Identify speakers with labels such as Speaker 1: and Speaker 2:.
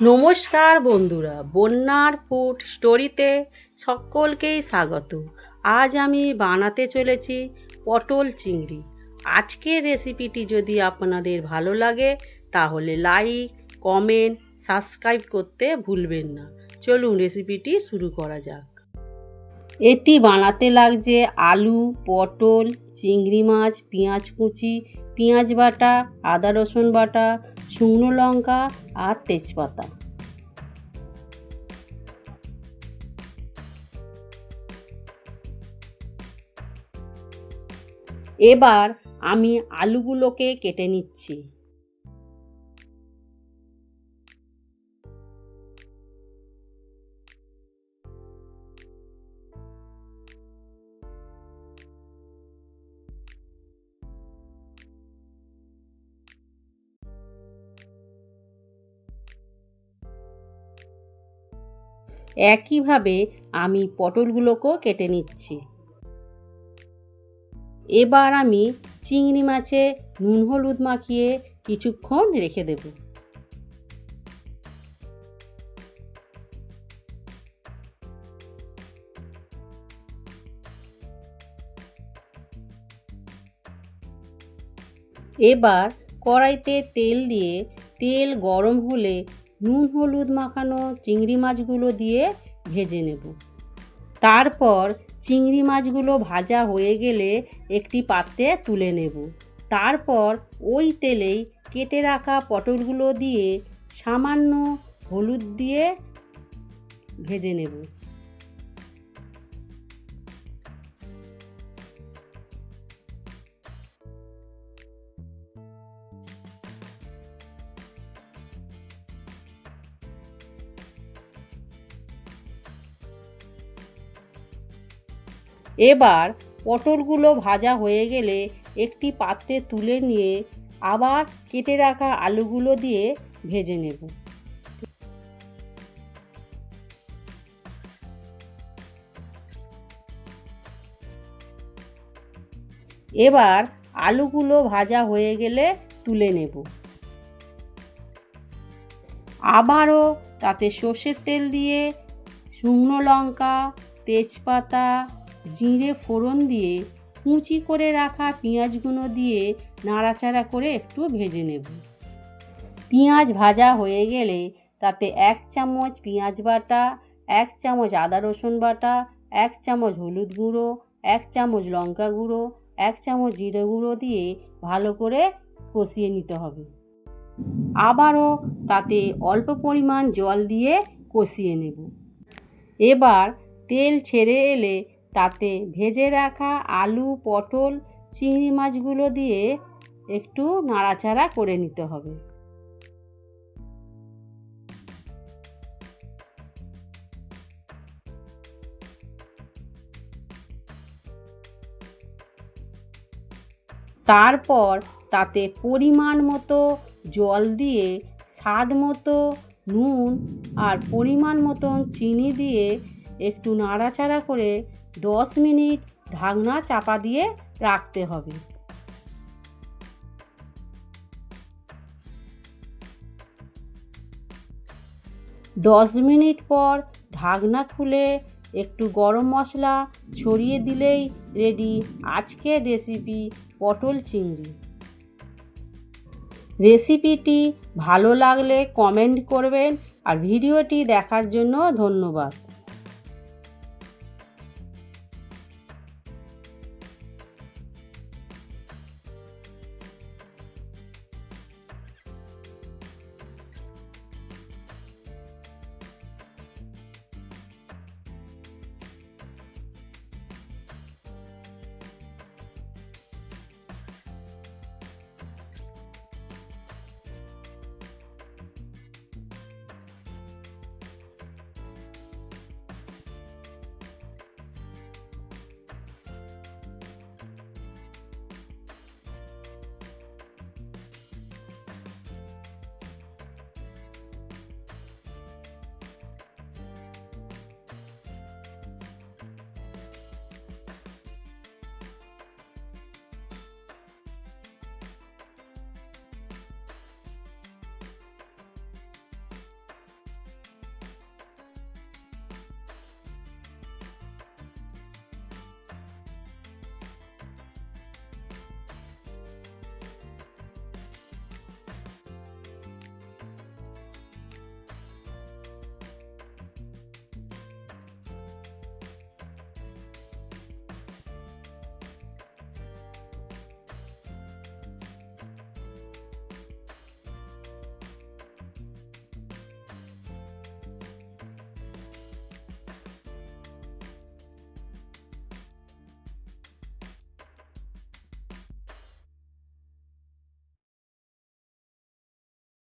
Speaker 1: নমস্কার বন্ধুরা, বন্যার ফুড স্টোরিতে সকলকেই স্বাগত। আজ আমি বানাতে চলেছি পটল চিংড়ি। আজকের রেসিপিটি যদি আপনাদের ভালো লাগে তাহলে লাইক, কমেন্ট, সাবস্ক্রাইব করতে ভুলবেন না। চলুন রেসিপিটি শুরু করা যাক। এটি বানাতে লাগছে আলু, পটল, চিংড়ি মাছ, পেঁয়াজ কুচি, পেঁয়াজ বাটা, আদা রসুন বাটা, শুকনো লঙ্কা আর তেজপাতা। এবার আমি আলুগুলোকে কেটে নিচ্ছি। একইভাবে আমি পটলগুলোকেও কেটে নিচ্ছি। এবার আমি চিংড়ি মাছে নুন হলুদ মাখিয়ে কিছুক্ষণ রেখে দেব। এবার কড়াইতে তেল দিয়ে তেল গরম হলে নুন হলুদ মাখানো চিংড়ি মাছগুলো দিয়ে ভেজে নেব। তারপর চিংড়ি মাছগুলো ভাজা হয়ে গেলে একটি পাত্রে তুলে নেব। তারপর ওই তেলেই কেটে রাখা পটলগুলো দিয়ে সামান্য হলুদ দিয়ে ভেজে নেব। এবার পটলগুলো ভাজা হয়ে গেলে একটি পাত্রে তুলে নিয়ে আবার কেটে রাখা আলুগুলো দিয়ে ভেজে নেব। এবার আলুগুলো ভাজা হয়ে গেলে তুলে নেব। আবারও তাতে সর্ষের তেল দিয়ে শুকনো লঙ্কা, তেজপাতা, জিরে ফোড়ন দিয়ে কুচি করে রাখা পেঁয়াজগুলো দিয়ে নাড়াচাড়া করে একটু ভেজে নেব। পেঁয়াজ ভাজা হয়ে গেলে তাতে 1 চামচ পেঁয়াজ বাটা, 1 চামচ আদা রসুন বাটা, 1 চামচ হলুদ গুঁড়ো, 1 চামচ লঙ্কা গুঁড়ো, 1 চামচ জিরে গুঁড়ো দিয়ে ভালো করে কষিয়ে নিতে হবে। আবারও তাতে অল্প পরিমাণ জল দিয়ে কষিয়ে নেব। এবার তেল ছেড়ে এলে তাতে ভেজে রাখা আলু, পটল, চিংড়ি মাছগুলো দিয়ে একটু নাড়াচাড়া করে নিতে হবে। তারপর তাতে পরিমাণ মতো জল দিয়ে স্বাদ মতো নুন আর পরিমাণ মতন চিনি দিয়ে একটু নাড়াচাড়া করে 10 মিনিট ঢাকনা চাপা দিয়ে রাখতে হবে। 10 মিনিট পর ঢাকনা খুলে একটু গরম মশলা ছড়িয়ে দিলেই রেডি আজকের রেসিপি পটল চিংড়ি। রেসিপিটি ভালো লাগলে কমেন্ট করবেন আর ভিডিওটি দেখার জন্য ধন্যবাদ।